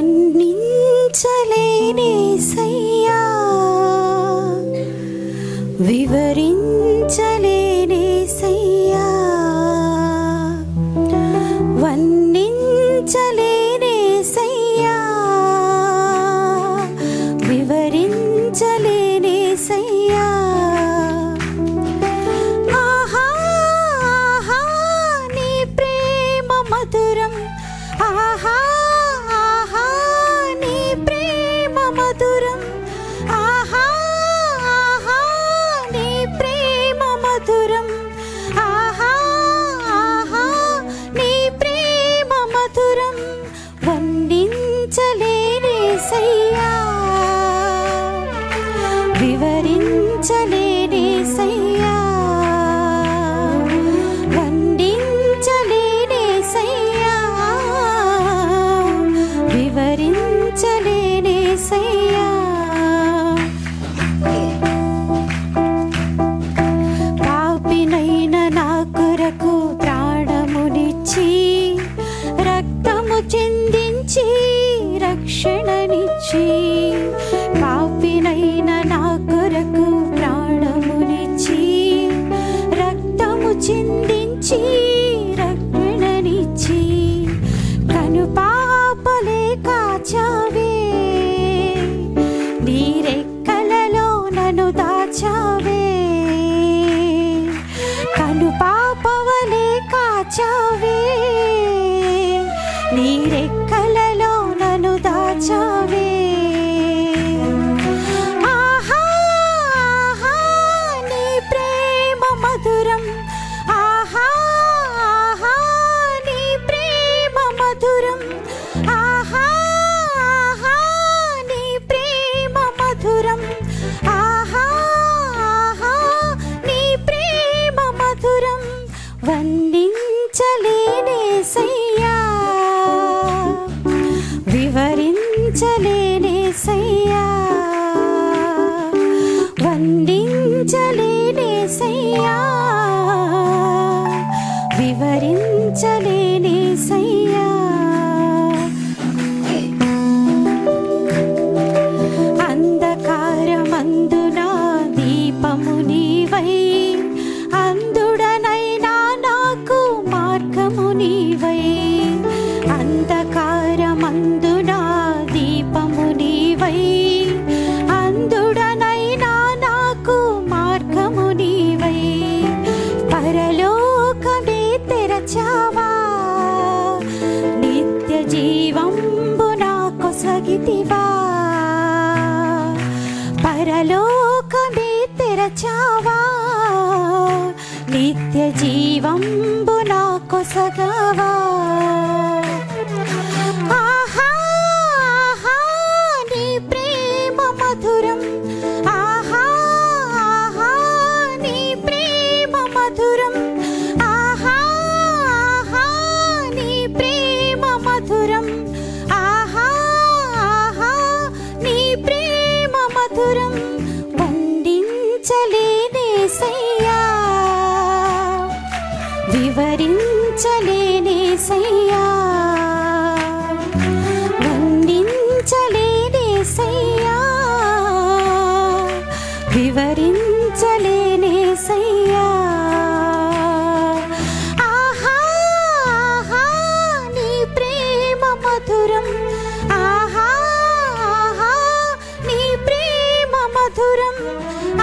వర్ణించలేనేసయ్యా, వివరించలేనేసయ్యా, వర్ణించలేనేసయ్యా, వివరించలేనేసయ్యా. ఆహా ఆహా నీ ప్రేమ మధురం, ఆహా ఆహా నీ ప్రేమ మధురం, ఆహా ఆహా నీ ప్రేమ మధురం, ఆహా ఆహా నీ ప్రేమ మధురం. వర్ణించలేనేసయ్యా, వివరించలేనేసయ్యా, వర్ణించలేనేసయ్యా, వివరించలేనేసయ్యా. పాపినైన నా కొరకు ప్రాణమునిచ్చి, రక్తము చిందించి రక్షణనిచ్చి, పాపినైన నా కొరకు ప్రాణమునిచ్చి, రక్తము చిందించి రక్షణనిచ్చి, కను పాపలే కాచావే, నీ రెక్కలలో నన్ను దాచావే, కను పాపవలే కాచావే, నీ రెక్కలలో నన్ను దాచావే. ఆహా ఆహా నీ ప్రేమ మధురం, ఆహా ఆహా నీ ప్రేమ మధురం, ఆహా ఆహా నీ ప్రేమ మధురం, ఆహా ఆహా నీ ప్రేమ మధురం. వర్ణించలేనేసయ్యా, వివరించలేనేసయ్యా, వర్ణించలేనేసయ్యా, వివరించలేనేసయ్యా. అంధకారమందున దీపము నీవై, అందుడనైనా నాకు మార్గము నీవై, అంధకారమందున దీపము నీవై, అందుడనైనా నాకు మార్గము నీవై, పరలోకమే తెరచావా, నిత్య జీవంబు నాకొసగితివా, పరలోకమే తెరచావా, నిత్య జీవంబు నాకొసగవా. ఆహా ఆహా నీ ప్రేమ మధురం, ఆహా ఆహా నీ ప్రేమ మధురం, ఆహా ఆహా నీ ప్రేమ మధురం, ఆహా ఆహా నీ ప్రేమ మధురం. వర్ణించలేనేసయ్యా, వివరించలేనేసయ్యా, వర్ణించలేనేసయ్యా, వివరించలేనేసయ్యా. ఆహా ఆహా నీ ప్రేమ మధురం, ఆహా ఆహా నీ ప్రేమ మధురం,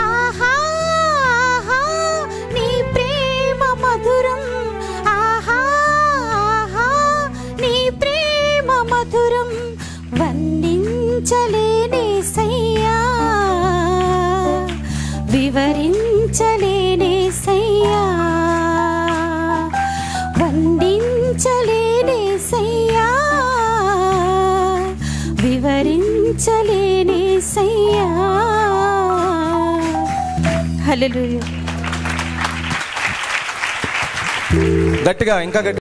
ఆహా ఆహా నీ ప్రేమ మధురం, ఆహా ఆహా నీ ప్రేమ మధురం. వర్ణించలేనేసయ్యా, వివరించలేనేసయ్యా, వర్ణించలేనేసయ్యా, వివరించలేనేసయ్యా. హల్లెలూయా. గట్టిగా ఇంకా గట్టిగా.